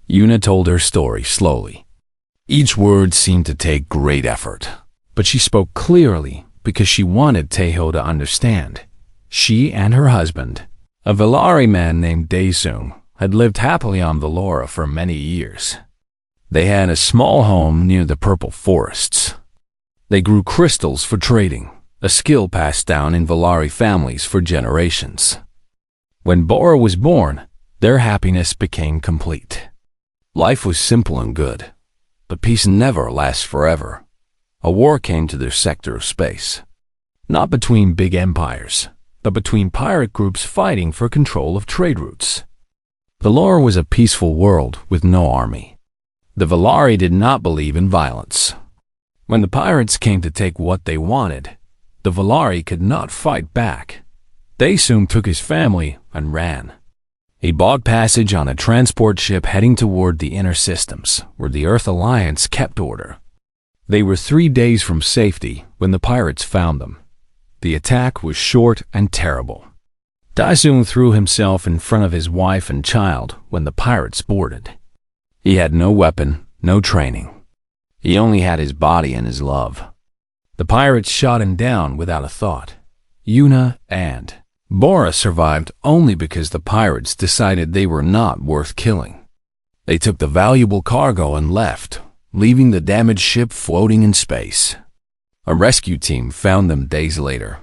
Yuna told her story slowly. Each word seemed to take great effort, but she spoke clearly because she wanted Taeho to understand. She and her husband, a Valari man named Daesung, had lived happily on Valora for many years. They had a small home near the purple forests. They grew crystals for trading, a skill passed down in Valari families for generations. When Bora was born, their happiness became complete. Life was simple and good, but peace never lasts forever. A war came to their sector of space. Not between big empires, but between pirate groups fighting for control of trade routes. Valora was a peaceful world with no army. The Valari did not believe in violence. When the pirates came to take what they wanted, the Valari could not fight back. Daesung took his family and ran. He bought passage on a transport ship heading toward the inner systems, where the Earth Alliance kept order. They were 3 days from safety when the pirates found them. The attack was short and terrible. Daesung threw himself in front of his wife and child when the pirates boarded. He had no weapon, no training. He only had his body and his love. The pirates shot him down without a thought. Yuna and Bora survived only because the pirates decided they were not worth killing. They took the valuable cargo and left, leaving the damaged ship floating in space. A rescue team found them days later.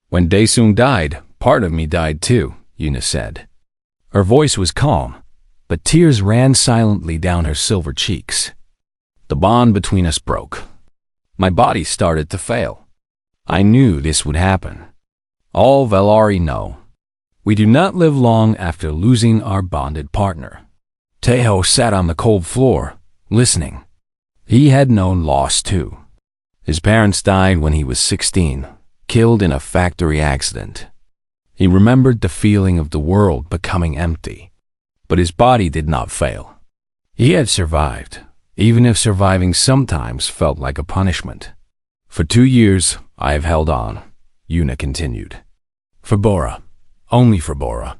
When Daesung died, part of me died too, Yuna said. Her voice was calm, but tears ran silently down her silver cheeks. The bond between us broke. My body started to fail. I knew this would happen. All Valari know. We do not live long after losing our bonded partner. Taeho sat on the cold floor, listening. He had known loss too. His parents died when he was 16, killed in a factory accident. He remembered the feeling of the world becoming empty. But his body did not fail. He had survived, even if surviving sometimes felt like a punishment. For 2 years, I have held on, Yuna continued. For Bora, only for Bora.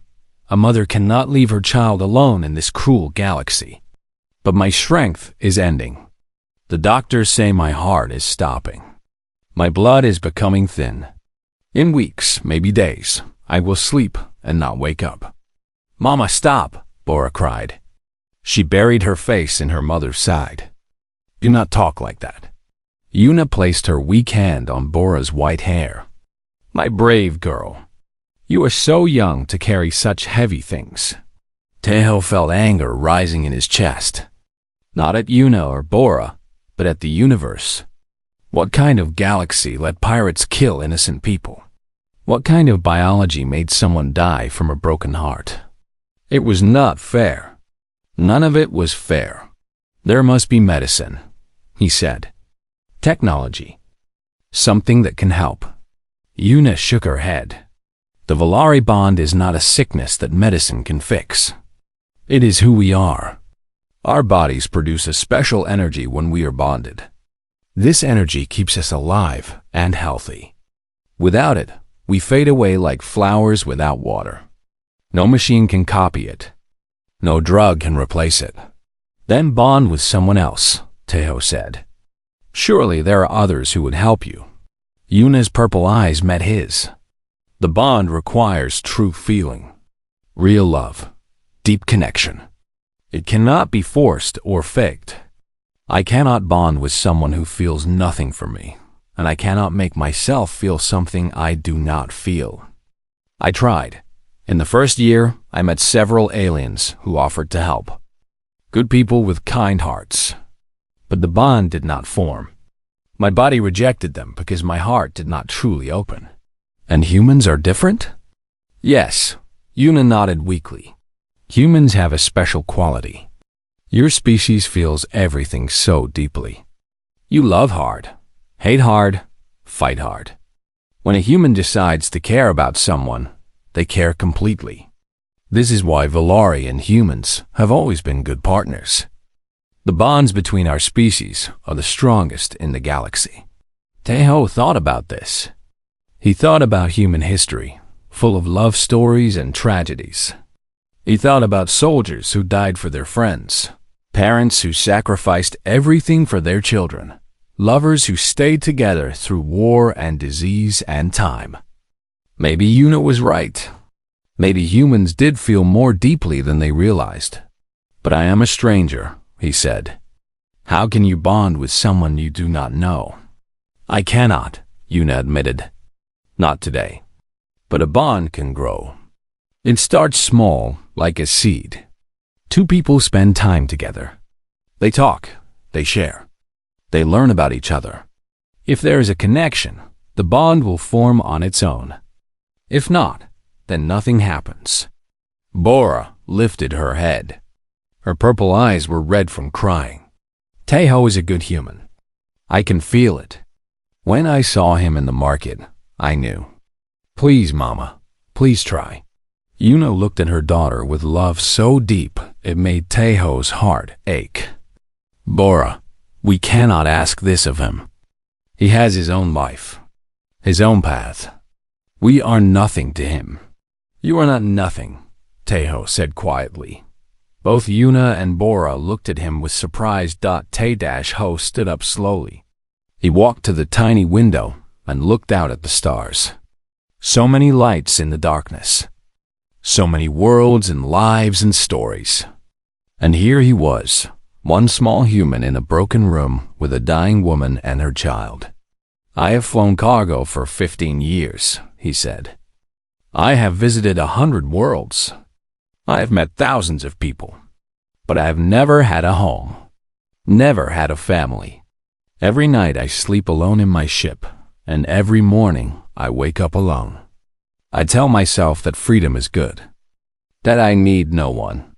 A mother cannot leave her child alone in this cruel galaxy. But my strength is ending. The doctors say my heart is stopping. My blood is becoming thin. In weeks, maybe days, I will sleep and not wake up. Mama, stop, Bora cried. She buried her face in her mother's side. Do not talk like that. Yuna placed her weak hand on Bora's white hair. My brave girl. You are so young to carry such heavy things. Taeho felt anger rising in his chest. Not at Yuna or Bora, but at the universe. What kind of galaxy let pirates kill innocent people? What kind of biology made someone die from a broken heart? It was not fair. None of it was fair. There must be medicine, he said. Technology. Something that can help. Yuna shook her head. The Valari bond is not a sickness that medicine can fix. It is who we are. Our bodies produce a special energy when we are bonded. This energy keeps us alive and healthy. Without it, we fade away like flowers without water. No machine can copy it. No drug can replace it. Then bond with someone else, Taeho said. Surely there are others who would help you. Yuna's purple eyes met his. The bond requires true feeling, real love, deep connection. It cannot be forced or faked. I cannot bond with someone who feels nothing for me, and I cannot make myself feel something I do not feel. I tried. In the first year, I met several aliens who offered to help. Good people with kind hearts. But the bond did not form. My body rejected them because my heart did not truly open. And humans are different? Yes, Yuna nodded weakly. Humans have a special quality. Your species feels everything so deeply. You love hard, hate hard, fight hard. When a human decides to care about someone, they care completely. This is why Valari and humans have always been good partners. The bonds between our species are the strongest in the galaxy. Taeho thought about this. He thought about human history, full of love stories and tragedies. He thought about soldiers who died for their friends, Parents who sacrificed everything for their children. Lovers who stayed together through war and disease and time. Maybe Yuna was right. Maybe humans did feel more deeply than they realized. But I am a stranger, he said. How can you bond with someone you do not know? I cannot, Yuna admitted. Not today. But a bond can grow. It starts small, like a seed. Two people spend time together. They talk, they share. They learn about each other. If there is a connection, the bond will form on its own. If not, then nothing happens. Bora lifted her head. Her purple eyes were red from crying. Taeho is a good human. I can feel it. When I saw him in the market, I knew. Please, Mama, please try. Yuna looked at her daughter with love so deep it made Taeho's heart ache. Bora, we cannot ask this of him. He has his own life, his own path. We are nothing to him. You are not nothing, Taeho said quietly. Both Yuna and Bora looked at him with surprise. Tae-ho stood up slowly. He walked to the tiny window and looked out at the stars. So many lights in the darkness. So many worlds and lives and stories. And here he was, one small human in a broken room with a dying woman and her child. I have flown cargo for 15 years, he said. I have visited 100 worlds. I have met thousands of people. But I have never had a home. Never had a family. Every night I sleep alone in my ship, and every morning I wake up alone. I tell myself that freedom is good, that I need no one.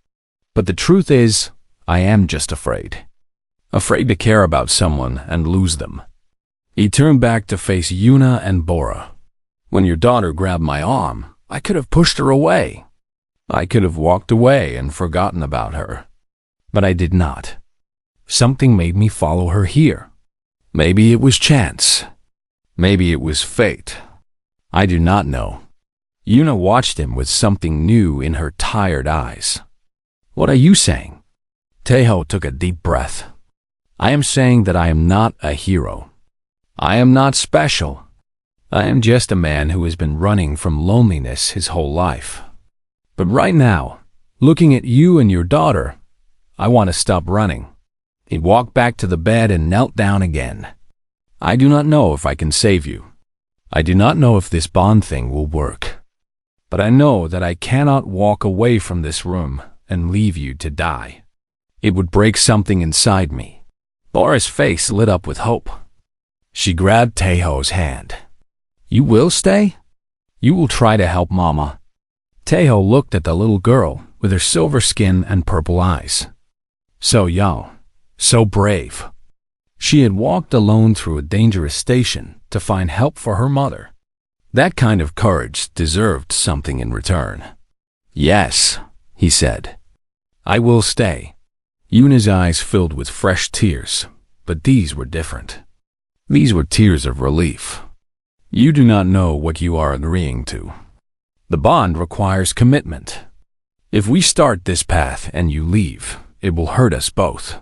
But the truth is, I am just afraid. Afraid to care about someone and lose them. He turned back to face Yuna and Bora. When your daughter grabbed my arm, I could have pushed her away. I could have walked away and forgotten about her. But I did not. Something made me follow her here. Maybe it was chance. Maybe it was fate. I do not know. Yuna watched him with something new in her tired eyes. What are you saying? Taeho took a deep breath. I am saying that I am not a hero. I am not special. I am just a man who has been running from loneliness his whole life. But right now, looking at you and your daughter, I want to stop running. He walked back to the bed and knelt down again. I do not know if I can save you. I do not know if this bond thing will work. But I know that I cannot walk away from this room and leave you to die. It would break something inside me. Bora's face lit up with hope. She grabbed Taeho's hand. You will stay? You will try to help Mama. Taeho looked at the little girl with her silver skin and purple eyes. So young, so brave. She had walked alone through a dangerous station to find help for her mother. That kind of courage deserved something in return. Yes, he said. I will stay. Yuna's eyes filled with fresh tears, but these were different. These were tears of relief. You do not know what you are agreeing to. The bond requires commitment. If we start this path and you leave, it will hurt us both.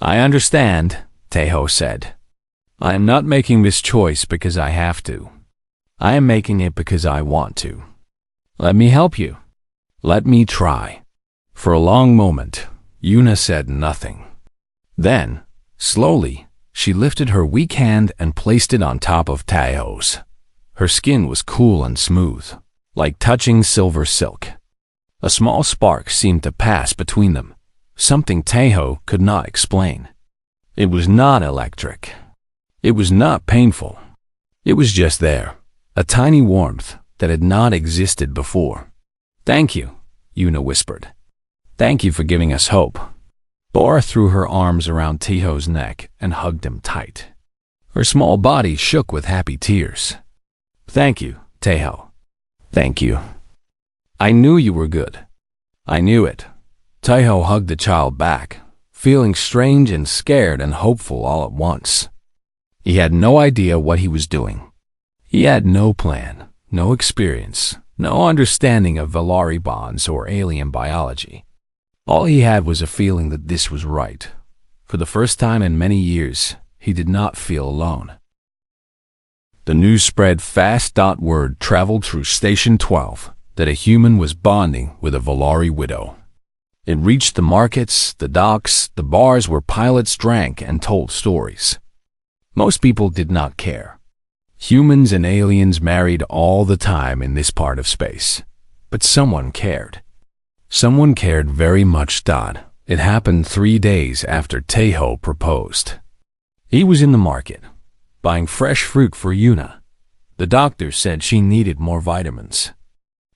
I understand, Taeho said. I am not making this choice because I have to. I am making it because I want to. Let me help you. Let me try. For a long moment, Yuna said nothing. Then, slowly, she lifted her weak hand and placed it on top of Taeho's. Her skin was cool and smooth, like touching silver silk. A small spark seemed to pass between them, something Taeho could not explain. It was not electric. It was not painful. It was just there, a tiny warmth that had not existed before. Thank you, Yuna whispered. Thank you for giving us hope. Bora threw her arms around Taeho's neck and hugged him tight. Her small body shook with happy tears. Thank you, Taeho. Thank you. I knew you were good. I knew it. Taeho hugged the child back, feeling strange and scared and hopeful all at once. He had no idea what he was doing. He had no plan, no experience, no understanding of Valari bonds or alien biology. All he had was a feeling that this was right. For the first time in many years, he did not feel alone. The news spread fast. Word traveled through Station 12 that a human was bonding with a Valari widow. It reached the markets, the docks, the bars where pilots drank and told stories. Most people did not care. Humans and aliens married all the time in this part of space. But someone cared. Someone cared very much. It happened 3 days after Taeho proposed. He was in the market, buying fresh fruit for Yuna. The doctor said she needed more vitamins.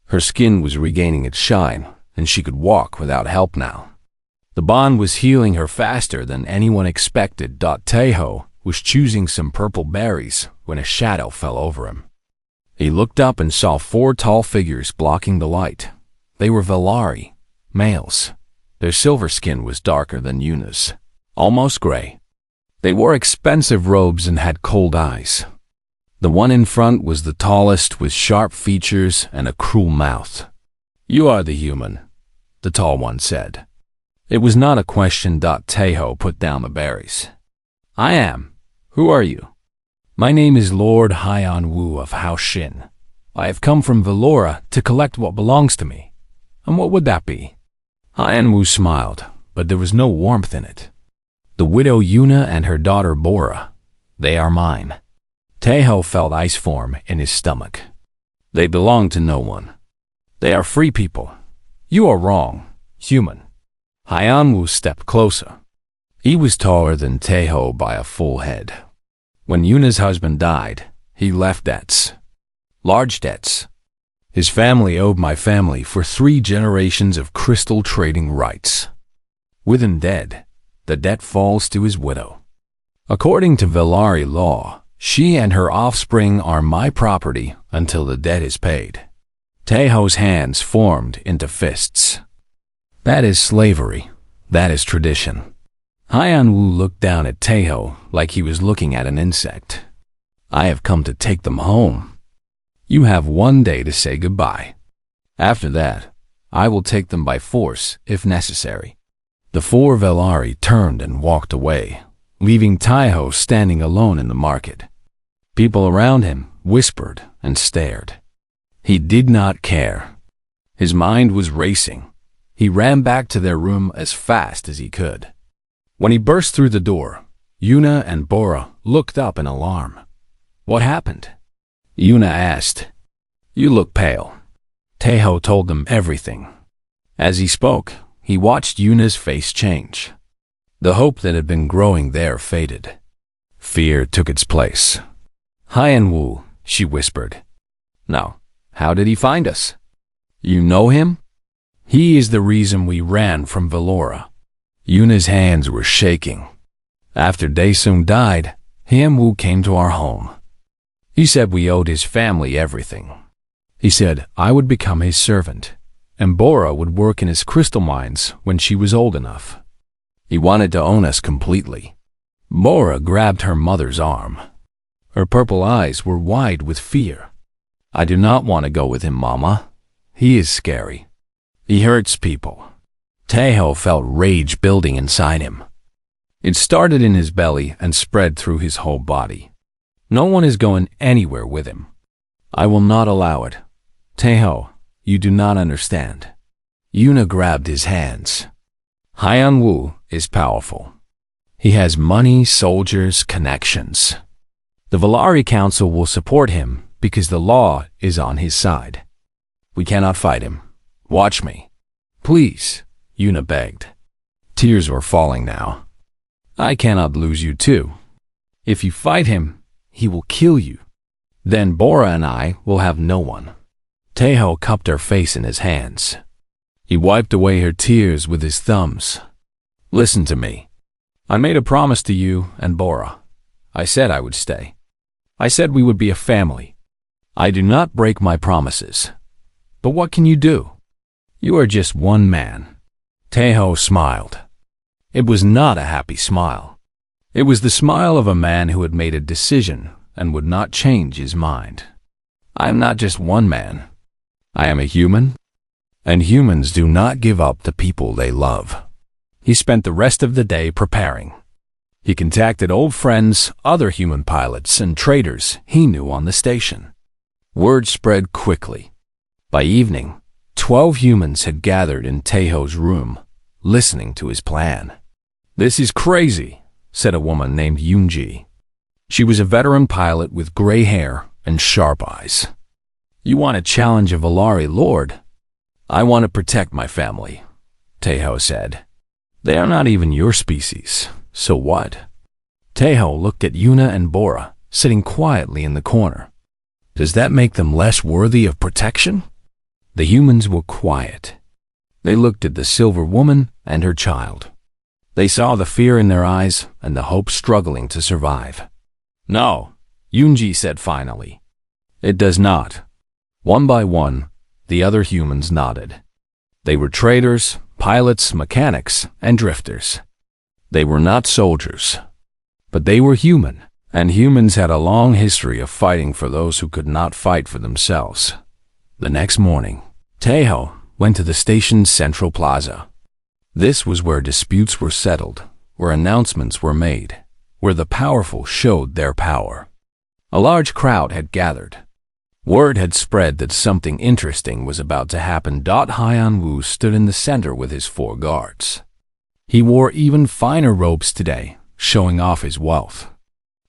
Her skin was regaining its shine, and she could walk without help now. The bond was healing her faster than anyone expected. Taeho was choosing some purple berries when a shadow fell over him. He looked up and saw 4 tall figures blocking the light. They were Valari, males. Their silver skin was darker than Yuna's, almost gray. They wore expensive robes and had cold eyes. The one in front was the tallest, with sharp features and a cruel mouth. "You are the human," the tall one said. It was not a question. Taeho put down the berries. "I am. Who are you?" "My name is Lord Hyan Wu of Hao Shin. I have come from Valora to collect what belongs to me." "And what would that be?" Hyan Wu smiled, but there was no warmth in it. "The widow Yuna and her daughter Bora. They are mine." Taeho felt ice form in his stomach. "They belong to no one. They are free people." "You are wrong, human." Hyan Wu stepped closer. He was taller than Taeho by a full head. When Yuna's husband died, he left debts. Large debts. His family owed my family for 3 generations of crystal trading rights. With him dead, the debt falls to his widow. According to Valari law, she and her offspring are my property until the debt is paid. Taeho's hands formed into fists. That is slavery. That is tradition. Hyan Wu looked down at Taeho like he was looking at an insect. "I have come to take them home. You have 1 day to say goodbye. After that, I will take them by force if necessary." The 4 Valari turned and walked away, leaving Taeho standing alone in the market. People around him whispered and stared. He did not care. His mind was racing. He ran back to their room as fast as he could. When he burst through the door, Yuna and Bora looked up in alarm. "What happened?" Yuna asked. "You look pale." Taeho told them everything. As he spoke, he watched Yuna's face change. The hope that had been growing there faded. Fear took its place. "Hyan Wu," she whispered. "No. How did he find us?" "You know him?" "He is the reason we ran from Valora." Yuna's hands were shaking. "After Daesung died, Hyan Wu came to our home. He said we owed his family everything. He said I would become his servant, and Bora would work in his crystal mines when she was old enough. He wanted to own us completely." Bora grabbed her mother's arm. Her purple eyes were wide with fear. "I do not want to go with him, Mama. He is scary. He hurts people." Taeho felt rage building inside him. It started in his belly and spread through his whole body. "No one is going anywhere with him. I will not allow it. Taeho, you do not understand." Yuna grabbed his hands. "Hyan Wu is powerful. He has money, soldiers, connections. The Valari Council will support him because the law is on his side. We cannot fight him. Watch me. Please," Yuna begged. Tears were falling now. "I cannot lose you too. If you fight him, he will kill you. Then Bora and I will have no one." Taeho cupped her face in his hands. He wiped away her tears with his thumbs. "Listen to me. I made a promise to you and Bora. I said I would stay. I said we would be a family. I do not break my promises. But what can you do? You are just one man." Taeho smiled. It was not a happy smile. It was the smile of a man who had made a decision and would not change his mind. "I am not just one man. I am a human. And humans do not give up the people they love. He spent the rest of the day preparing. He contacted old friends, other human pilots, and traders he knew on the station. Word spread quickly. By evening, 12 humans had gathered in Taeho's room, listening to his plan. "This is crazy," said a woman named Yoonji. She was a veteran pilot with gray hair and sharp eyes. "You want to challenge a Valari lord?" "I want to protect my family," Taeho said. "They are not even your species, so what?" Taeho looked at Yuna and Bora, sitting quietly in the corner. "Does that make them less worthy of protection?" The humans were quiet. They looked at the silver woman and her child. They saw the fear in their eyes and the hope struggling to survive. "No," Yoonji said finally. "It does not." One by one, the other humans nodded. They were traders, pilots, mechanics, and drifters. They were not soldiers, but they were human, and humans had a long history of fighting for those who could not fight for themselves. The next morning, Taeho went to the station's central plaza. This was where disputes were settled, where announcements were made, where the powerful showed their power. A large crowd had gathered. Word had spread that something interesting was about to happen. Hyeon-woo stood in the center with his 4 guards. He wore even finer robes today, showing off his wealth.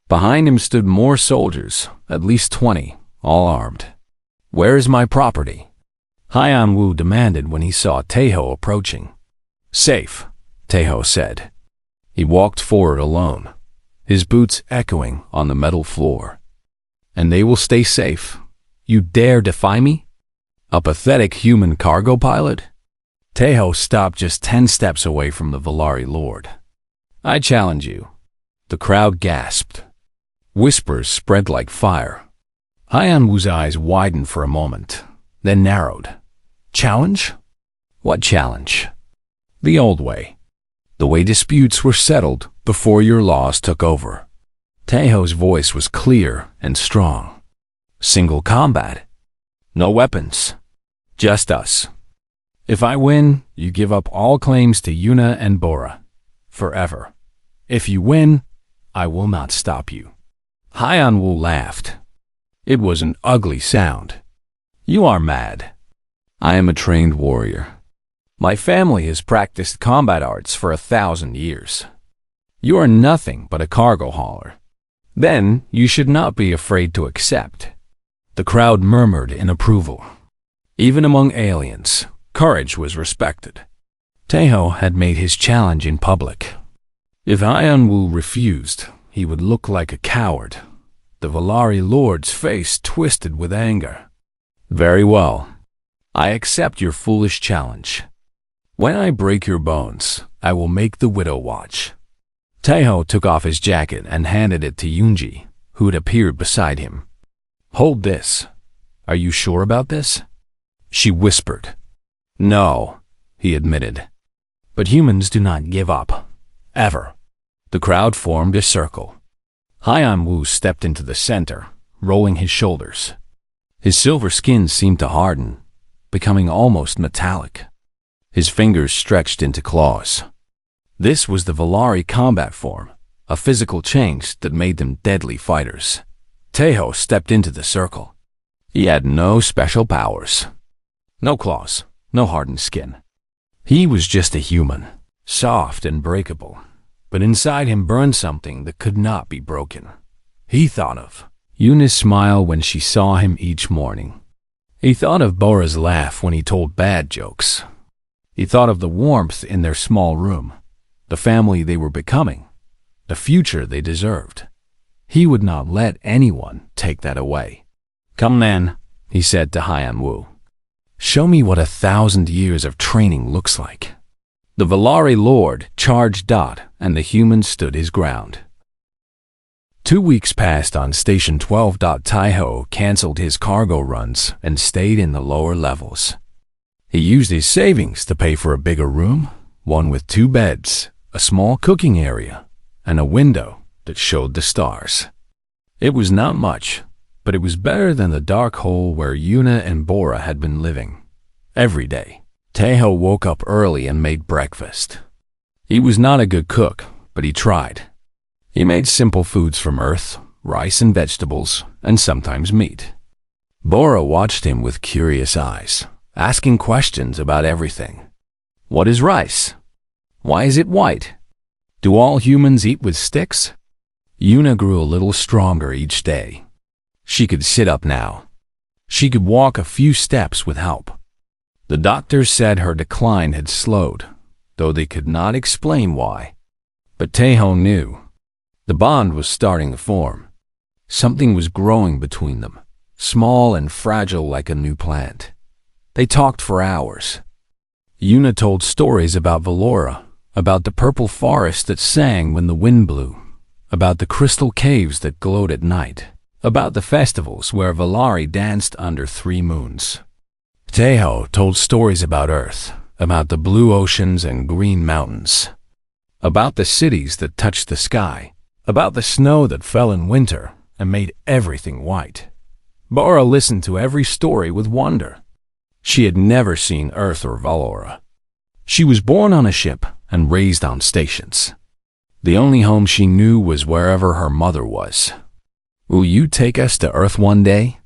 Behind him stood more soldiers, at least 20, all armed. "Where is my property?" Hyeon-woo demanded when he saw Taeho approaching. "Safe," Taeho said. He walked forward alone, his boots echoing on the metal floor. "And they will stay safe? You dare defy me? A pathetic human cargo pilot?" Taeho stopped just 10 steps away from the Valari Lord. "I challenge you." The crowd gasped. Whispers spread like fire. Hyeon-woo's eyes widened for a moment, then narrowed. "Challenge? What challenge?" "The old way. The way disputes were settled before your laws took over." Taeho's voice was clear and strong. "Single combat. No weapons. Just us. If I win, you give up all claims to Yuna and Bora. Forever. If you win, I will not stop you." Hyeon-woo laughed. It was an ugly sound. "You are mad. I am a trained warrior. My family has practiced combat arts for 1,000 years. You are nothing but a cargo hauler. Then you should not be afraid to accept." The crowd murmured in approval. Even among aliens, courage was respected. Taeho had made his challenge in public. If Hyeon-woo refused, he would look like a coward. The Valari Lord's face twisted with anger. "Very well. I accept your foolish challenge. When I break your bones, I will make the widow watch." Taeho took off his jacket and handed it to Yoonji, who had appeared beside him. "Hold this. Are you sure about this?" She whispered. "No," he admitted. But humans do not give up. Ever. The crowd formed a circle. Hyeon-woo stepped into the center, rolling his shoulders. His silver skin seemed to harden, becoming almost metallic. His fingers stretched into claws. This was the Valari combat form, a physical change that made them deadly fighters. Taeho stepped into the circle. He had no special powers. No claws, no hardened skin. He was just a human, soft and breakable. But inside him burned something that could not be broken. He thought of Yuna's smile when she saw him each morning. He thought of Bora's laugh when he told bad jokes. He thought of the warmth in their small room, the family they were becoming, the future they deserved. He would not let anyone take that away. "Come then," he said to Hyeon-woo. "Show me what 1,000 years of training looks like." The Valari Lord charged Dot, and the human stood his ground. 2 weeks passed on Station 12. Taeho canceled his cargo runs and stayed in the lower levels. He used his savings to pay for a bigger room, one with 2 beds, a small cooking area, and a window that showed the stars. It was not much, but it was better than the dark hole where Yuna and Bora had been living. Every day, Teho woke up early and made breakfast. He was not a good cook, but he tried. He made simple foods from earth, rice and vegetables, and sometimes meat. Bora watched him with curious eyes, asking questions about everything. What is rice? Why is it white? Do all humans eat with sticks? Yuna grew a little stronger each day. She could sit up now. She could walk a few steps with help. The doctors said her decline had slowed, though they could not explain why. But Teho knew. The bond was starting to form. Something was growing between them, small and fragile like a new plant. They talked for hours. Yuna told stories about Valora, about the purple forest that sang when the wind blew, about the crystal caves that glowed at night, about the festivals where Valari danced under 3 moons. Teho told stories about Earth, about the blue oceans and green mountains, about the cities that touched the sky, about the snow that fell in winter and made everything white. Bora listened to every story with wonder. She had never seen Earth or Valora. She was born on a ship and raised on stations. The only home she knew was wherever her mother was. "Will you take us to Earth one day?"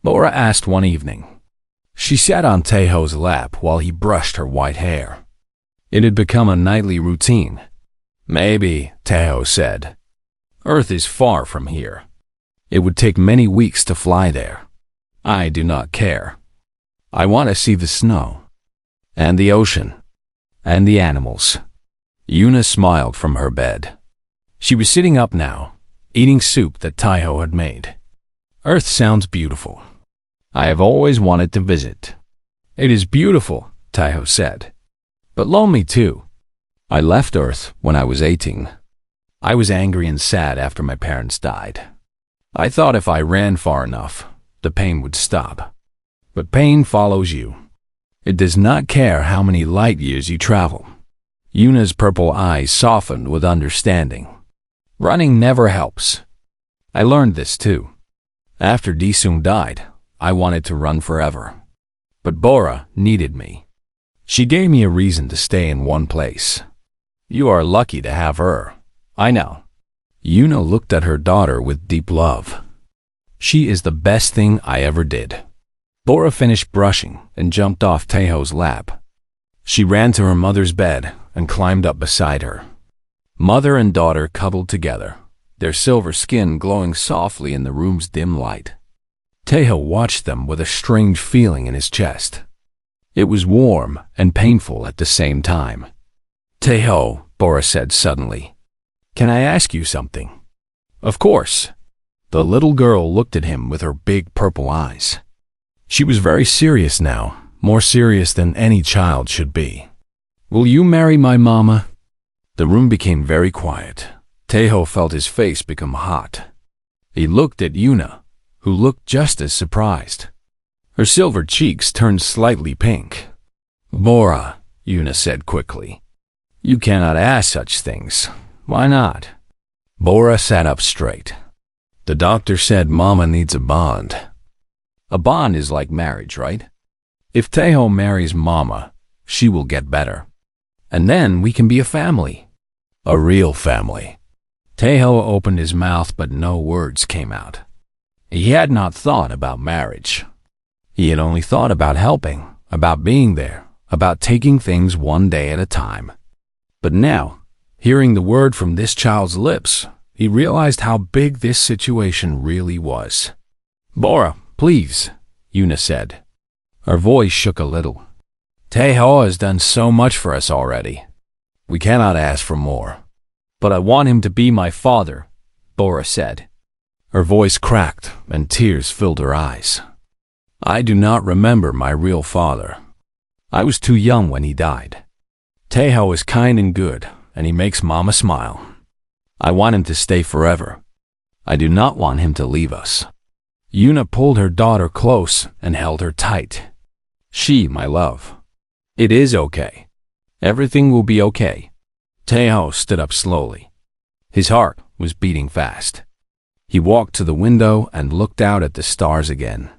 Bora asked one evening. She sat on Teho's lap while he brushed her white hair. It had become a nightly routine. "Maybe," Teho said. "Earth is far from here. It would take many weeks to fly there. I do not care. I want to see the snow, and the ocean, and the animals." Yuna smiled from her bed. She was sitting up now, eating soup that Teho had made. "Earth sounds beautiful. I have always wanted to visit." "It is beautiful," Teho said, "but lonely too. I left Earth when I was 18. I was angry and sad after my parents died. I thought if I ran far enough, the pain would stop. But pain follows you. It does not care how many light years you travel." Yuna's purple eyes softened with understanding. "Running never helps. I learned this too. After Disung died, I wanted to run forever. But Bora needed me. She gave me a reason to stay in one place. You are lucky to have her. I know." Yuna looked at her daughter with deep love. "She is the best thing I ever did." Bora finished brushing and jumped off Teho's lap. She ran to her mother's bed and climbed up beside her. Mother and daughter cuddled together, their silver skin glowing softly in the room's dim light. Teho watched them with a strange feeling in his chest. It was warm and painful at the same time. "Teho," Bora said suddenly, "can I ask you something?" "Of course." The little girl looked at him with her big purple eyes. She was very serious now, more serious than any child should be. "Will you marry my mama?" The room became very quiet. Teho felt his face become hot. He looked at Yuna, who looked just as surprised. Her silver cheeks turned slightly pink. "Bora," Yuna said quickly, "you cannot ask such things. Why not?" Bora sat up straight. "The doctor said Mama needs a bond." "A bond is like marriage, right? If Teho marries Mama, she will get better. And then we can be a family. A real family." Teho opened his mouth, but no words came out. He had not thought about marriage. He had only thought about helping, about being there, about taking things one day at a time. But now, hearing the word from this child's lips, he realized how big this situation really was. "Bora, please," Yuna said. Her voice shook a little. "Teho has done so much for us already. We cannot ask for more." "But I want him to be my father," Bora said. Her voice cracked and tears filled her eyes. "I do not remember my real father. I was too young when he died. Teho is kind and good, and he makes Mama smile. I want him to stay forever. I do not want him to leave us." Yuna pulled her daughter close and held her tight. "She, my love. It is okay. Everything will be okay." Teho stood up slowly. His heart was beating fast. He walked to the window and looked out at the stars again.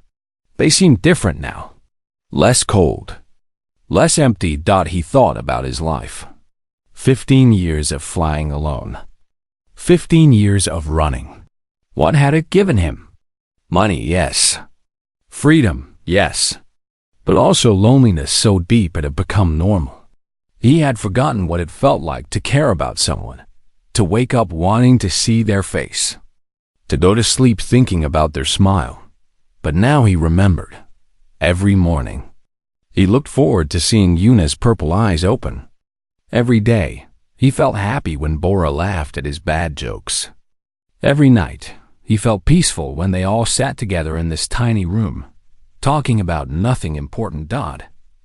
They seemed different now. Less cold. less empty. He thought about his life. 15 years of flying alone. 15 years of running. What had it given him? Money, yes. Freedom, yes. But also loneliness so deep it had become normal. He had forgotten what it felt like to care about someone, to wake up wanting to see their face, to go to sleep thinking about their smile. But now he remembered. Every morning, he looked forward to seeing Yuna's purple eyes open. Every day, he felt happy when Bora laughed at his bad jokes. Every night, he felt peaceful when they all sat together in this tiny room, talking about nothing important.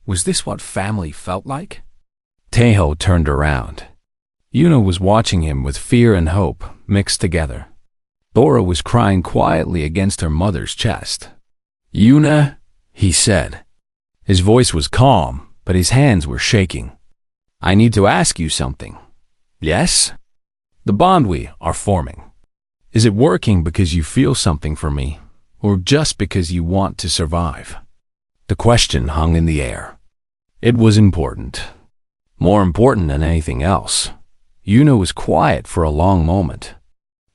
Was this what family felt like? Taeho turned around. Yuna was watching him with fear and hope mixed together. Bora was crying quietly against her mother's chest. "Yuna," he said. His voice was calm, but his hands were shaking. "I need to ask you something." "Yes?" "The bond we are forming. Is it working because you feel something for me, or just because you want to survive?" The question hung in the air. It was important. More important than anything else. Yuna was quiet for a long moment.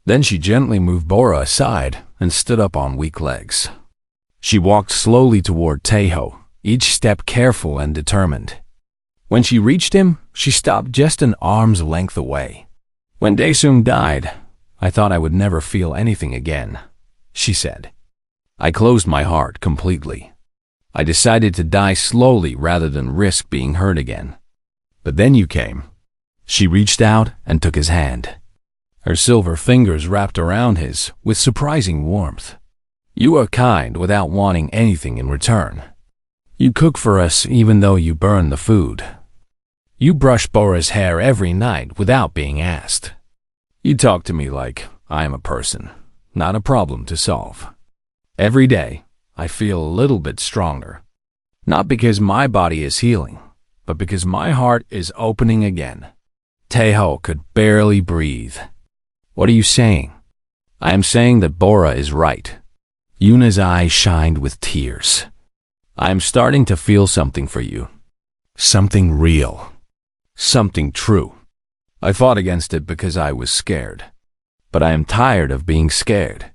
Then she gently moved Bora aside and stood up on weak legs. She walked slowly toward Taeho, each step careful and determined. When she reached him, she stopped just an arm's length away. "When Daesung died, I thought I would never feel anything again," she said. "I closed my heart completely. I decided to die slowly rather than risk being hurt again. But then you came." She reached out and took his hand. Her silver fingers wrapped around his with surprising warmth. "You are kind without wanting anything in return. You cook for us even though you burn the food. You brush Bora's hair every night without being asked. You talk to me like I am a person, not a problem to solve. Every day, I feel a little bit stronger. Not because my body is healing, but because my heart is opening again." Taeho could barely breathe. "What are you saying?" "I am saying that Bora is right." Yuna's eyes shined with tears. "I am starting to feel something for you. Something real. Something true. I fought against it because I was scared. But I am tired of being scared."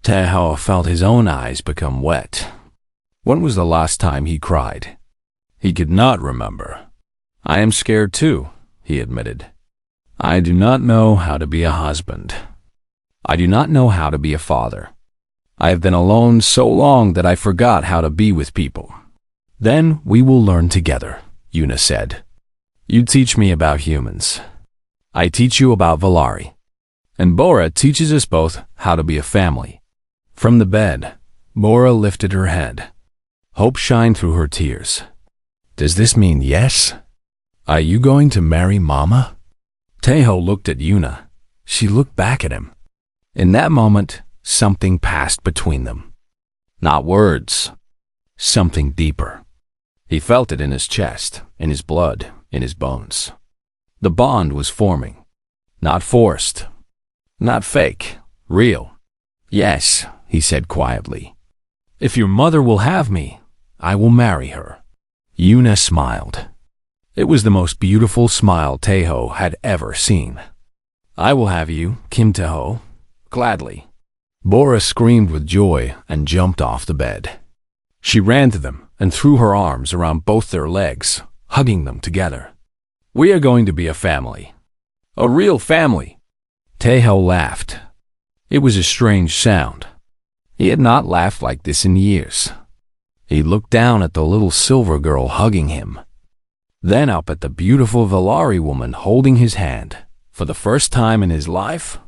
Taeho felt his own eyes become wet. When was the last time he cried? He could not remember. "I am scared too," he admitted. "I do not know how to be a husband. I do not know how to be a father. I have been alone so long that I forgot how to be with people." "Then we will learn together," Yuna said. "You teach me about humans. I teach you about Valari. And Bora teaches us both how to be a family." From the bed, Bora lifted her head. Hope shined through her tears. "Does this mean yes? Are you going to marry Mama?" Taeho looked at Yuna. She looked back at him. In that moment, something passed between them. Not words. Something deeper. He felt it in his chest, in his blood, in his bones. The bond was forming. Not forced. Not fake. Real. "Yes," he said quietly. "If your mother will have me, I will marry her." Yuna smiled. It was the most beautiful smile Taeho had ever seen. "I will have you, Kim Taeho. Gladly." Bora screamed with joy and jumped off the bed. She ran to them and threw her arms around both their legs, hugging them together. "We are going to be a family. A real family." Taeho laughed. It was a strange sound. He had not laughed like this in years. He looked down at the little silver girl hugging him, then up at the beautiful Valari woman holding his hand. For the first time in his life,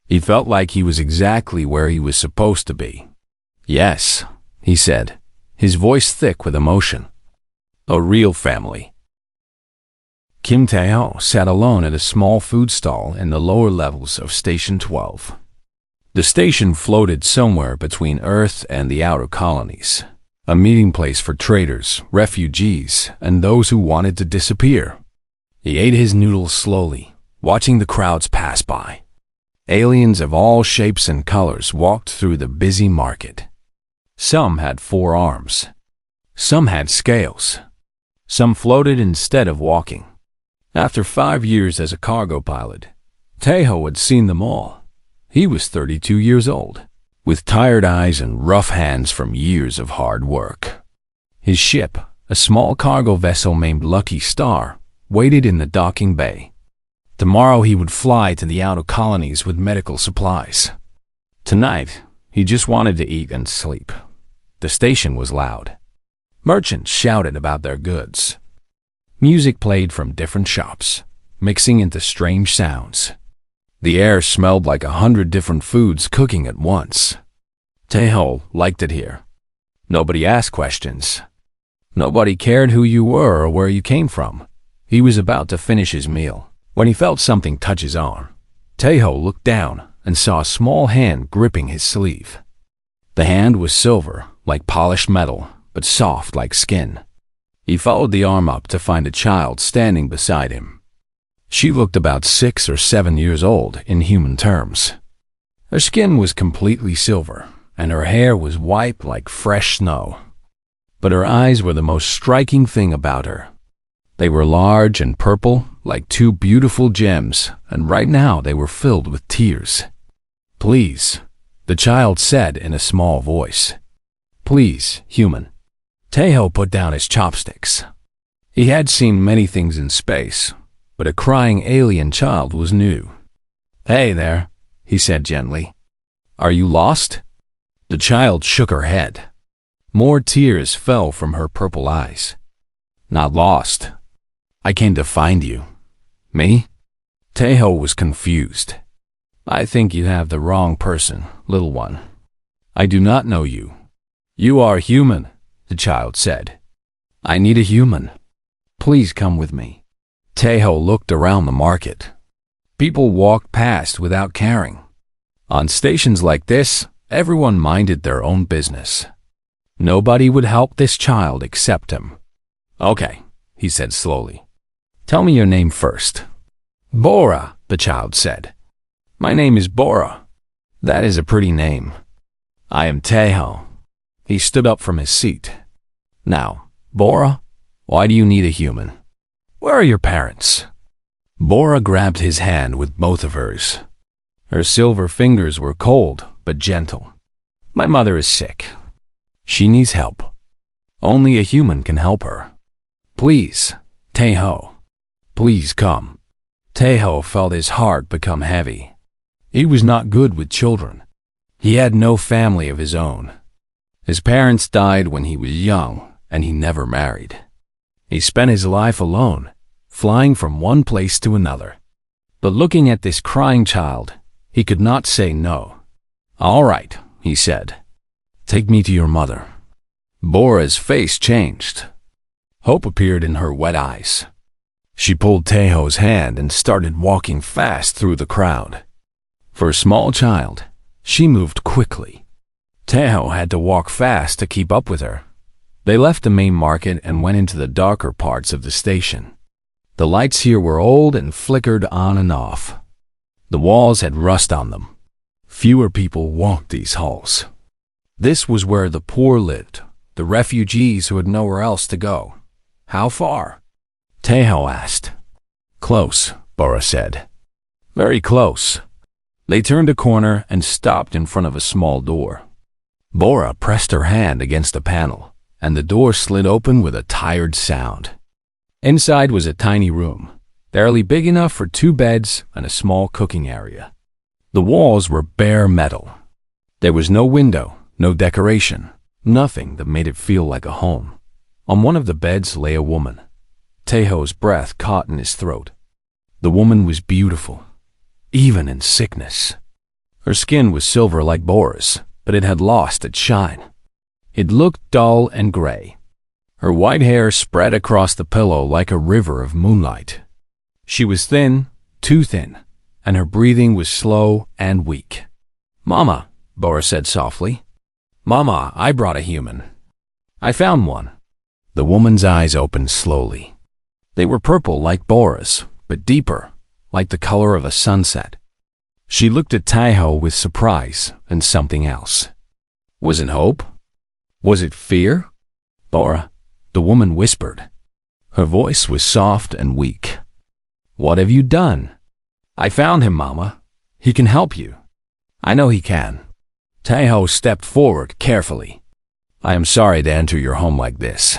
he felt like he was exactly where he was supposed to be. "Yes," he said, his voice thick with emotion. "A real family." Kim Taeho sat alone at a small food stall in the lower levels of Station 12. The station floated somewhere between Earth and the outer colonies, a meeting place for traders, refugees, and those who wanted to disappear. He ate his noodles slowly, watching the crowds pass by. Aliens of all shapes and colors walked through the busy market. Some had 4 arms. Some had scales. Some floated instead of walking. After 5 years as a cargo pilot, Tejo had seen them all. He was 32 years old, with tired eyes and rough hands from years of hard work. His ship, a small cargo vessel named Lucky Star, waited in the docking bay. Tomorrow he would fly to the outer colonies with medical supplies. Tonight, he just wanted to eat and sleep. The station was loud. Merchants shouted about their goods. Music played from different shops, mixing into strange sounds. The air smelled like 100 different foods cooking at once. Tejo liked it here. Nobody asked questions. Nobody cared who you were or where you came from. He was about to finish his meal when he felt something touch his arm. Tejo looked down and saw a small hand gripping his sleeve. The hand was silver, like polished metal, but soft like skin. He followed the arm up to find a child standing beside him. She looked about 6 or 7 years old in human terms. Her skin was completely silver, and her hair was white like fresh snow. But her eyes were the most striking thing about her. They were large and purple, like 2 beautiful gems, and right now they were filled with tears. "Please," the child said in a small voice. "Please, human." Tejo put down his chopsticks. He had seen many things in space, but a crying alien child was new. "Hey there," he said gently. "Are you lost?" The child shook her head. More tears fell from her purple eyes. "Not lost. I came to find you." "Me?" Tejo was confused. "I think you have the wrong person, little one. I do not know you." "You are human," the child said. "I need a human. Please come with me." Tejo looked around the market. People walked past without caring. On stations like this, everyone minded their own business. Nobody would help this child except him. "Okay," he said slowly. "Tell me your name first." "Bora," the child said. "My name is Bora." "That is a pretty name." "I am Tejo." He stood up from his seat. "Now, Bora, why do you need a human? Where are your parents?" Bora grabbed his hand with both of hers. Her silver fingers were cold but gentle. "My mother is sick. She needs help. Only a human can help her. Please, Tejo, please come." Tejo felt his heart become heavy. He was not good with children. He had no family of his own. His parents died when he was young, and he never married. He spent his life alone, flying from one place to another. But looking at this crying child, he could not say no. "All right," he said. "Take me to your mother." Bora's face changed. Hope appeared in her wet eyes. She pulled Tejo's hand and started walking fast through the crowd. For a small child, she moved quickly. Tejo had to walk fast to keep up with her. They left the main market and went into the darker parts of the station. The lights here were old and flickered on and off. The walls had rust on them. Fewer people walked these halls. This was where the poor lived, the refugees who had nowhere else to go. "How far?" Tejo asked. "Close," Bora said. "Very close." They turned a corner and stopped in front of a small door. Bora pressed her hand against a panel, and the door slid open with a tired sound. Inside was a tiny room, barely big enough for 2 beds and a small cooking area. The walls were bare metal. There was no window, no decoration, nothing that made it feel like a home. On one of the beds lay a woman. Tejo's breath caught in his throat. The woman was beautiful, even in sickness. Her skin was silver like Bora's, but it had lost its shine. It looked dull and gray. Her white hair spread across the pillow like a river of moonlight. She was thin, too thin, and her breathing was slow and weak. "Mama," Bora said softly. "Mama, I brought a human. I found one." The woman's eyes opened slowly. They were purple like Bora's, but deeper, like the color of a sunset. She looked at Tejo with surprise and something else. Was it hope? Was it fear? "Bora," the woman whispered. Her voice was soft and weak. "What have you done?" "I found him, Mama. He can help you." "I know he can." Taeho stepped forward carefully. "I am sorry to enter your home like this.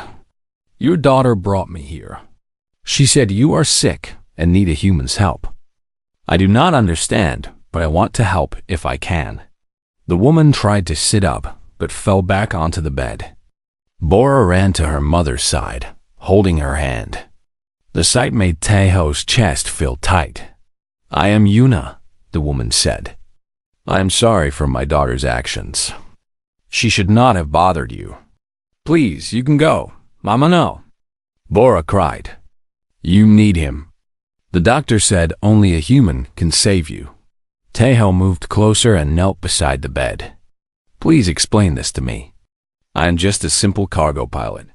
Your daughter brought me here. She said you are sick and need a human's help. I do not understand, but I want to help if I can." The woman tried to sit up, but fell back onto the bed. Bora ran to her mother's side, holding her hand. The sight made Taeho's chest feel tight. "I am Yuna," the woman said. "I am sorry for my daughter's actions. She should not have bothered you. Please, you can go. Mama, no." Bora cried. "You need him." The doctor said only a human can save you. Taeho moved closer and knelt beside the bed. "Please explain this to me. I am just a simple cargo pilot.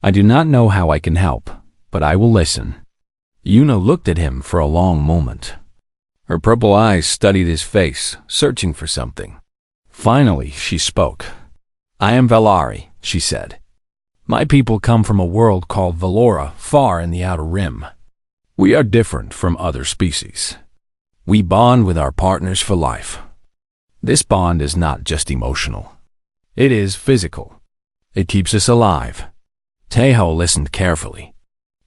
I do not know how I can help, but I will listen." Yuna looked at him for a long moment. Her purple eyes studied his face, searching for something. Finally, she spoke. "I am Valari," she said. "My people come from a world called Valora, far in the Outer Rim. We are different from other species. We bond with our partners for life. This bond is not just emotional. It is physical. It keeps us alive." Taeho listened carefully.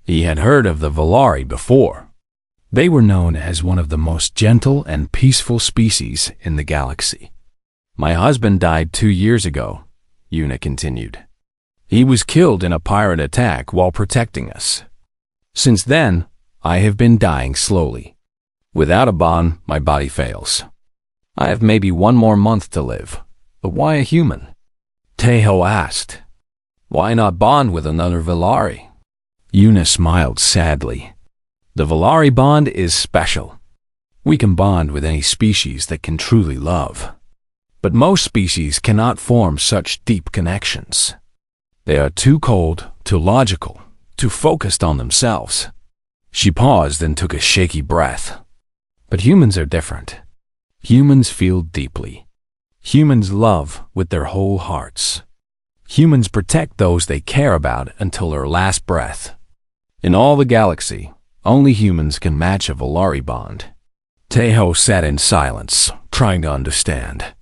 He had heard of the Valari before. They were known as one of the most gentle and peaceful species in the galaxy. "My husband died 2 years ago," Yuna continued. "He was killed in a pirate attack while protecting us. Since then, I have been dying slowly. Without a bond, my body fails. I have maybe 1 more month to live, but why a human?" Taeho asked. "Why not bond with another Valari?" Yuna smiled sadly. "The Valari bond is special. We can bond with any species that can truly love. But most species cannot form such deep connections. They are too cold, too logical, too focused on themselves." She paused and took a shaky breath. "But humans are different. Humans feel deeply. Humans love with their whole hearts. Humans protect those they care about until their last breath. In all the galaxy, only humans can match a Valari bond." Taeho sat in silence, trying to understand.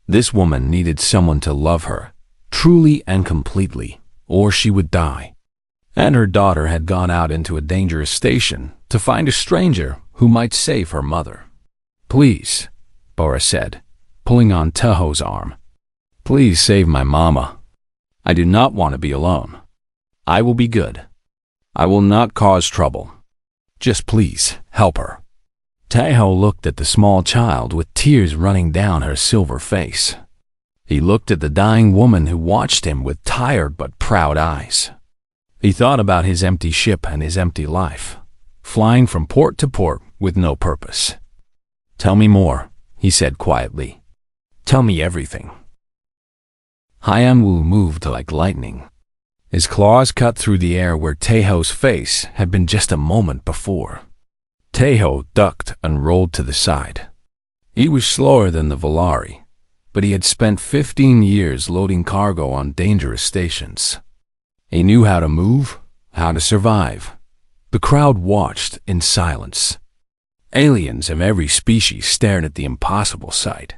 This woman needed someone to love her, truly and completely, or she would die. And her daughter had gone out into a dangerous station to find a stranger who might save her mother. "Please," Bora said, pulling on Taeho's arm. "Please save my mama. I do not want to be alone. I will be good. I will not cause trouble. Just please help her." Taeho looked at the small child with tears running down her silver face. He looked at the dying woman who watched him with tired but proud eyes. He thought about his empty ship and his empty life, flying from port to port with no purpose. "Tell me more," he said quietly. "Tell me everything." Hyanwu moved like lightning. His claws cut through the air where Taeho's face had been just a moment before. Taeho ducked and rolled to the side. He was slower than the Valari, but he had spent 15 years loading cargo on dangerous stations. He knew how to move, how to survive. The crowd watched in silence. Aliens of every species stared at the impossible sight.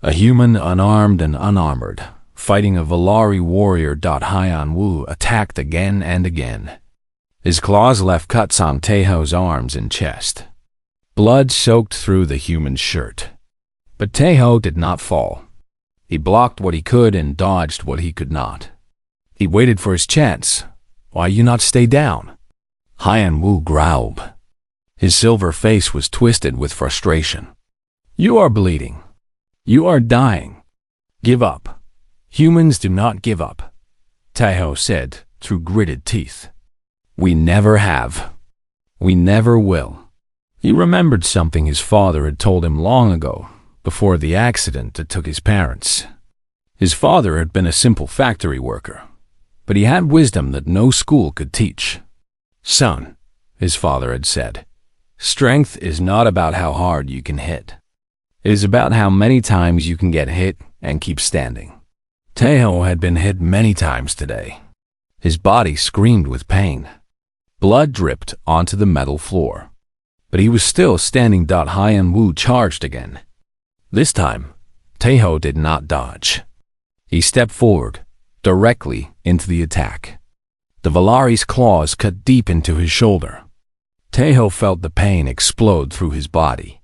A human unarmed and unarmored, fighting a Valari warrior. Hyanwu attacked again and again. His claws left cuts on Taeho's arms and chest. Blood soaked through the human's shirt. But Taeho did not fall. He blocked what he could and dodged what he could not. He waited for his chance. "Why you not stay down?" Hyanwu growled. His silver face was twisted with frustration. "You are bleeding. You are dying. Give up. Humans do not give up," Taeho said through gritted teeth. "We never have. We never will." He remembered something his father had told him long ago, before the accident that took his parents. His father had been a simple factory worker, but he had wisdom that no school could teach. "Son," his father had said, "strength is not about how hard you can hit. It is about how many times you can get hit and keep standing." Taeho had been hit many times today. His body screamed with pain. Blood dripped onto the metal floor. But he was still standing. Hyan Wu charged again. This time, Taeho did not dodge. He stepped forward, directly into the attack. The Valari's claws cut deep into his shoulder. Taeho felt the pain explode through his body.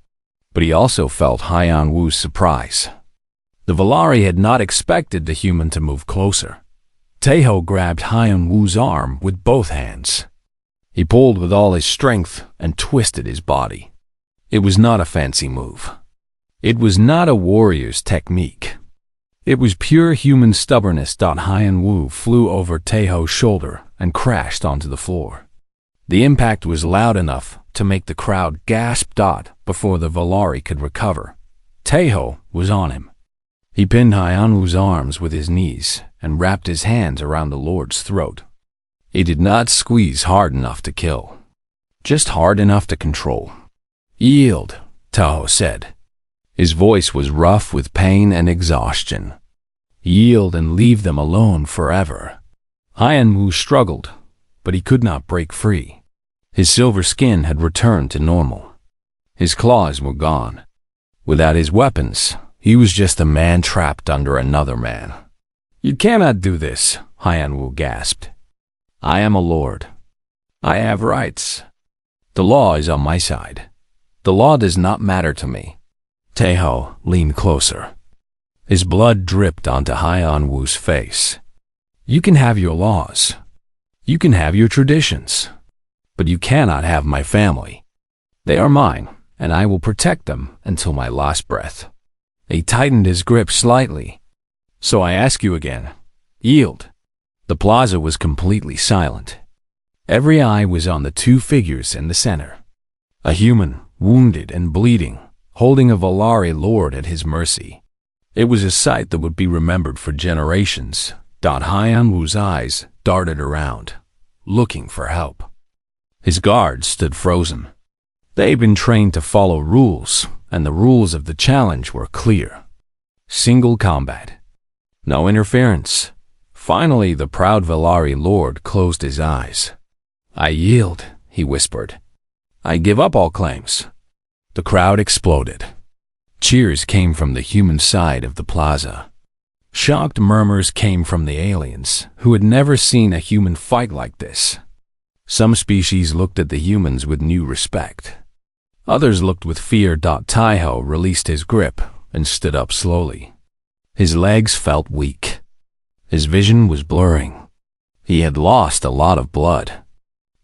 But he also felt Hyan Wu's surprise. The Valari had not expected the human to move closer. Taeho grabbed Hyan Wu's arm with both hands. He pulled with all his strength and twisted his body. It was not a fancy move. It was not a warrior's technique. It was pure human stubbornness. Hyan Wu flew over Taeho's shoulder and crashed onto the floor. The impact was loud enough to make the crowd gasp. Before the Valari could recover, Taeho was on him. He pinned Hyan Wu's arms with his knees and wrapped his hands around the lord's throat. He did not squeeze hard enough to kill, just hard enough to control. "Yield," Taeho said. His voice was rough with pain and exhaustion. "Yield and leave them alone forever." Hyan Wu struggled, but he could not break free. His silver skin had returned to normal. His claws were gone. Without his weapons, he was just a man trapped under another man. "You cannot do this," Hyan Wu gasped. "I am a lord. I have rights. The law is on my side. The law does not matter to me." Taeho leaned closer. His blood dripped onto Hyan Wu's face. "You can have your laws. You can have your traditions. But you cannot have my family. They are mine, and I will protect them until my last breath." He tightened his grip slightly. "So I ask you again, yield." The plaza was completely silent. Every eye was on the two figures in the center. A human, wounded and bleeding, holding a Valari lord at his mercy. It was a sight that would be remembered for generations. Hyan Wu's eyes darted around, looking for help. His guards stood frozen. They had been trained to follow rules, and the rules of the challenge were clear. Single combat. No interference. Finally, the proud Valari lord closed his eyes. "I yield," he whispered. "I give up all claims." The crowd exploded. Cheers came from the human side of the plaza. Shocked murmurs came from the aliens, who had never seen a human fight like this. Some species looked at the humans with new respect. Others looked with fear. Taeho released his grip and stood up slowly. His legs felt weak. His vision was blurring. He had lost a lot of blood.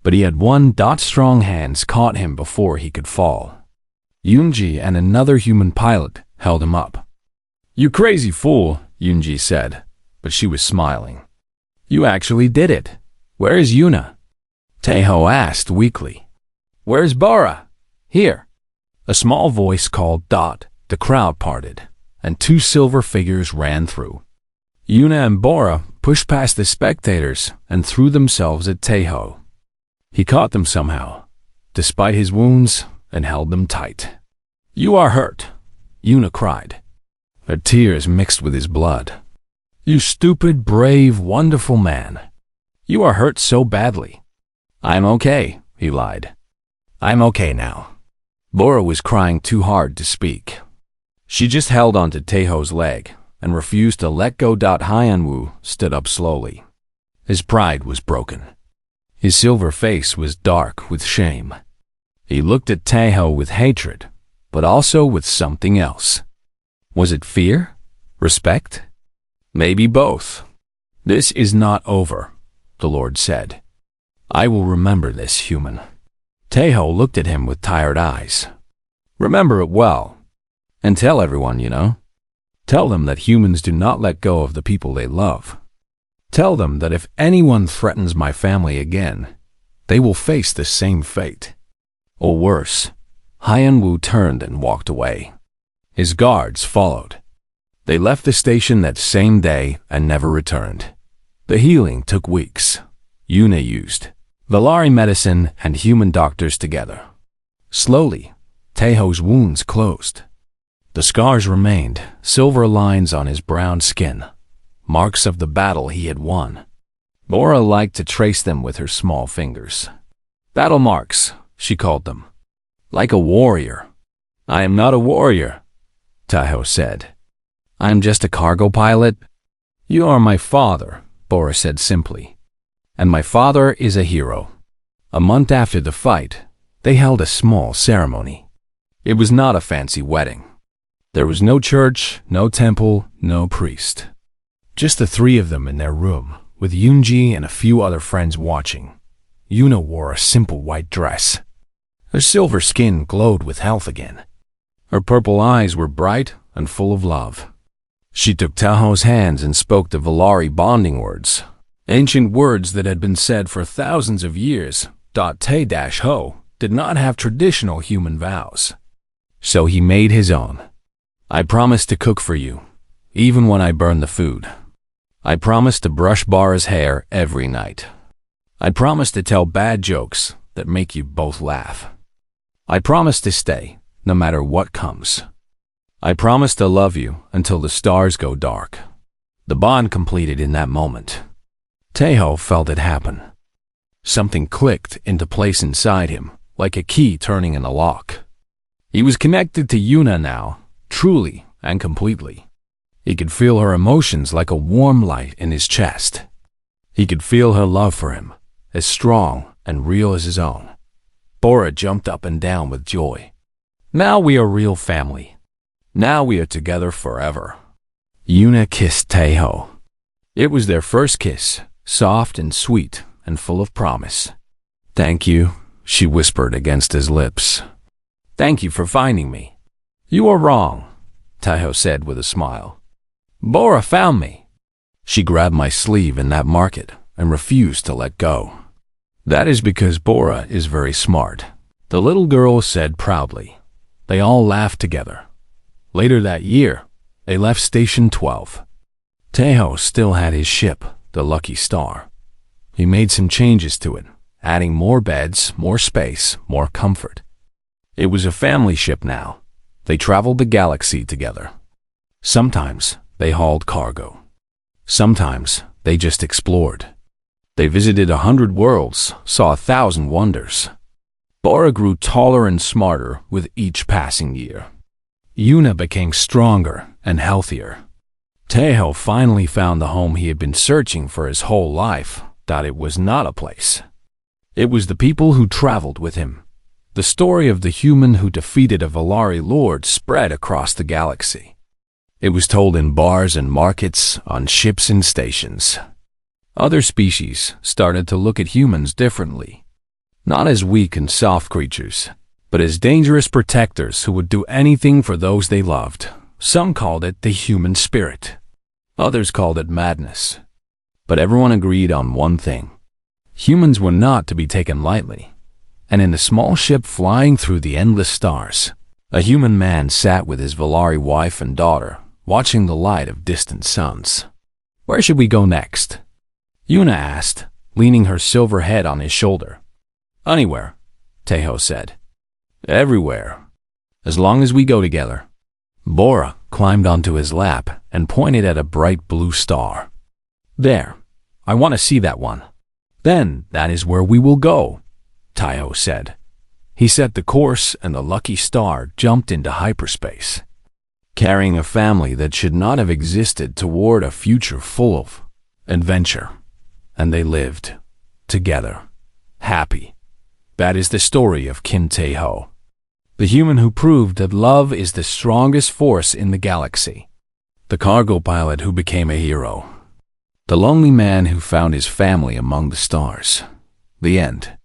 But he had one. Strong hands caught him before he could fall. Yoonji and another human pilot held him up. "You crazy fool," Yoonji said, but she was smiling. "You actually did it. Where is Yuna?" Taeho asked weakly. "Where's Bora?" "Here." A small voice called. The crowd parted, and two silver figures ran through. Yuna and Bora pushed past the spectators and threw themselves at Taeho. He caught them somehow, despite his wounds, and held them tight. "You are hurt," Yuna cried. Her tears mixed with his blood. "You stupid, brave, wonderful man. You are hurt so badly." "I'm okay," he lied. "I'm okay now." Bora was crying too hard to speak. She just held onto Taeho's leg and refused to let go. Hyan Wu stood up slowly. His pride was broken. His silver face was dark with shame. He looked at Taeho with hatred, but also with something else. Was it fear? Respect? Maybe both. "This is not over," the Lord said. "I will remember this, human." Taeho looked at him with tired eyes. "Remember it well. And tell everyone, you know. Tell them that humans do not let go of the people they love. Tell them that if anyone threatens my family again, they will face the same fate. Or worse." Hyan Wu turned and walked away. His guards followed. They left the station that same day and never returned. The healing took weeks. Yuna used Valari medicine and human doctors together. Slowly, Taeho's wounds closed. The scars remained, silver lines on his brown skin, marks of the battle he had won. Bora liked to trace them with her small fingers. Battle marks, she called them. Like a warrior. I am not a warrior, Tahoe said. I am just a cargo pilot. You are my father, Bora said simply. And my father is a hero. A month after the fight, they held a small ceremony. It was not a fancy wedding. There was no church, no temple, no priest. Just the three of them in their room, with Yoonji and a few other friends watching. Yuna wore a simple white dress. Her silver skin glowed with health again. Her purple eyes were bright and full of love. She took Tahoe's hands and spoke the Valari bonding words, ancient words that had been said for thousands of years. Te-Ho did not have traditional human vows. So he made his own. I promise to cook for you, even when I burn the food. I promise to brush Bara's hair every night. I promise to tell bad jokes that make you both laugh. I promise to stay, no matter what comes. I promise to love you until the stars go dark. The bond completed in that moment. Tahoe felt it happen. Something clicked into place inside him, like a key turning in a lock. He was connected to Yuna now, truly and completely. He could feel her emotions like a warm light in his chest. He could feel her love for him, as strong and real as his own. Bora jumped up and down with joy. Now we are real family. Now we are together forever. Yuna kissed Tahoe. It was their first kiss, soft and sweet and full of promise. Thank you, she whispered against his lips. Thank you for finding me. You are wrong, Tahoe said with a smile. Bora found me. She grabbed my sleeve in that market and refused to let go. That is because Bora is very smart, the little girl said proudly. They all laughed together. Later that year, they left Station 12. Tahoe still had his ship, the Lucky Star. He made some changes to it, adding more beds, more space, more comfort. It was a family ship now. They traveled the galaxy together. Sometimes they hauled cargo. Sometimes they just explored. They visited 100 worlds, saw 1,000 wonders. Bora grew taller and smarter with each passing year. Yuna became stronger and healthier. Tahoe finally found the home he had been searching for his whole life. That it was not a place. It was the people who traveled with him. The story of the human who defeated a Valari lord spread across the galaxy. It was told in bars and markets, on ships and stations. Other species started to look at humans differently. Not as weak and soft creatures, but as dangerous protectors who would do anything for those they loved. Some called it the human spirit. Others called it madness. But everyone agreed on one thing. Humans were not to be taken lightly. And in the small ship flying through the endless stars, a human man sat with his Valari wife and daughter, watching the light of distant suns. Where should we go next? Yuna asked, leaning her silver head on his shoulder. Anywhere, Tahoe said. Everywhere, as long as we go together. Bora climbed onto his lap and pointed at a bright blue star. There, I want to see that one. Then that is where we will go, Tahoe said. He set the course and the lucky star jumped into hyperspace, carrying a family that should not have existed toward a future full of adventure. And they lived together, happy. That is the story of Kim Tae-ho, the human who proved that love is the strongest force in the galaxy, the cargo pilot who became a hero, the lonely man who found his family among the stars. The end.